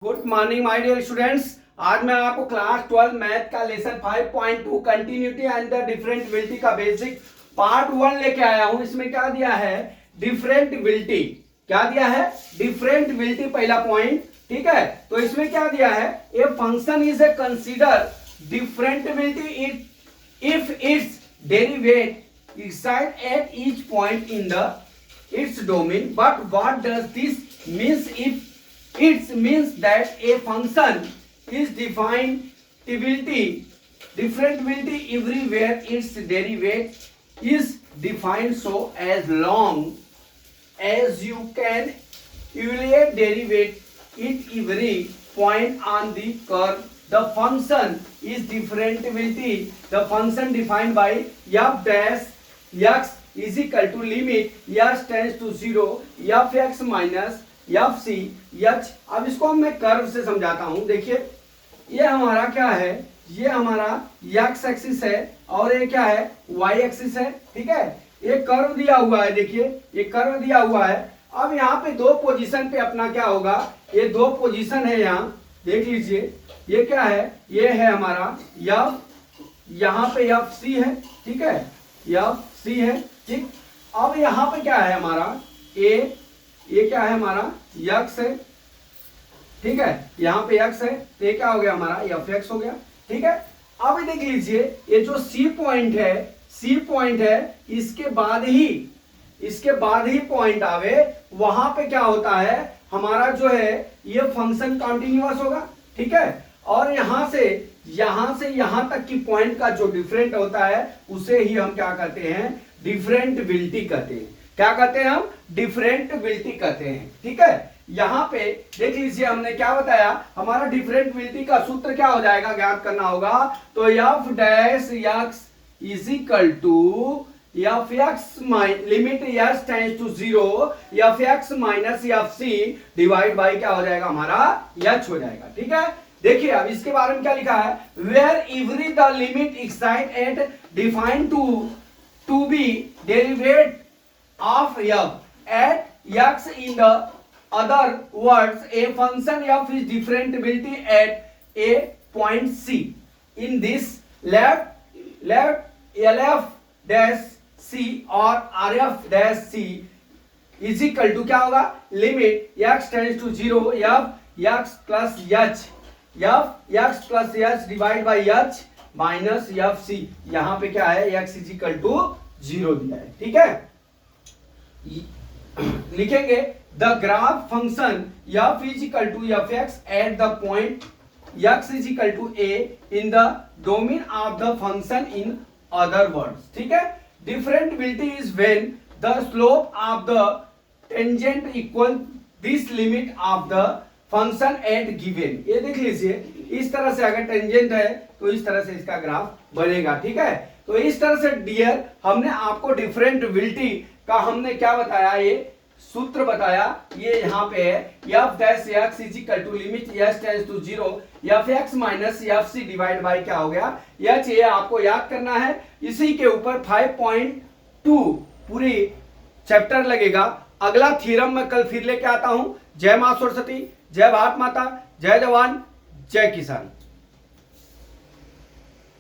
Good morning my dear students. आज मैं आपको क्लास 12 मैथ का lesson 5.2 continuity and the differentiability का बेसिक पार्ट 1 लेके आया हूं। इसमें क्या दिया है? डिफरेंटबिलिटी। क्या दिया है? डिफरेंटबिलिटी पहला पॉइंट। ठीक है, तो इसमें क्या दिया है? A function is a consider differentiability if it's derivative exist at each point in the its domain. But what does this means? If it means that a function is differentiability everywhere its derivative is defined, so as long as you can evaluate derivative at every point on the curve, the function is differentiability. The function defined by f dash x is equal to limit H tends to 0 F X minus F C H. अब इसको मैं curve से समझाता हूं। देखिए, ये हमारा क्या है? ये हमारा एक्स एक्सिस है और ये क्या है? वाई एक्सिस है। ठीक है, ये कर्व दिया हुआ है। देखिए, ये कर्व दिया हुआ है। अब यहाँ पे दो पोजीशन पे अपना क्या होगा? ये दो पोजीशन है, यहाँ देख लीजिए। ये क्या है? ये है हमारा एफ, यहाँ पे एफ सी है। ठीक है, एफ सी है। ठीक, अब यहां पे क्या है हमारा? ये क्या है हमारा? यक्स है। ठीक है, यहां पे यक्स है, तो ये क्या हो गया हमारा? एफ एक्स हो गया। ठीक है, अब देख लीजिए, ये जो सी पॉइंट है, इसके बाद ही पॉइंट आवे, वहां पे क्या होता है हमारा? जो है ये फंक्शन कॉन्टिन्यूअस होगा। ठीक है, और यहां से यहां तक की पॉइंट का जो डिफरेंट होता है उसे ही हम क्या कहते हैं? डिफरेंटबिलिटी कहते हैं। क्या कहते हैं हम? डिफरेंटबिलिटी कहते हैं। ठीक है, यहां पे देख लीजिए, हमने क्या बताया? हमारा डिफरेंटबिलिटी का सूत्र क्या हो जाएगा? ज्ञात करना होगा। तो F dash X is equal to F X limit H tends to 0 F X minus F C divide by क्या हो जाएगा हमारा? एच हो जाएगा। ठीक है, देखिए अब इसके बारे में क्या लिखा है? Where every the limit exists at defined to be derivative of f at x. In the other words, a function f is differentiability at a point C. In this, let LF dash C or RF dash C is equal to क्या होगा? Limit x tends to 0 f x plus h f x plus h divided by h minus F C. यहां पे क्या है? X is equal to 0 दिया है। ठीक है, लिखेंगे the graph function f is equal to F x at the point x is equal to a in the domain of the function. In other words, ठीक है, differentiability is when the slope of the tangent equal this limit of the function at given. ये देख लीजिए, इस तरह से अगर tangent है तो इस तरह से इसका ग्राफ बनेगा। ठीक है, तो इस तरह से डियर हमने आपको डिफरेंटबिलिटी का हमने क्या बताया? ये सूत्र बताया। ये यहाँ पे है F dash X is equal to limit H tends to 0 F X minus F C divide by क्या हो गया? एच। ये आपको याद करना है। इसी के ऊपर 5.2 पूरी चैप्टर लगेगा। अगला थ्योरम मैं कल फिर लेके आता हूं। जय मां सरस्वती, जय भारत माता, जय जवान, जय किसान।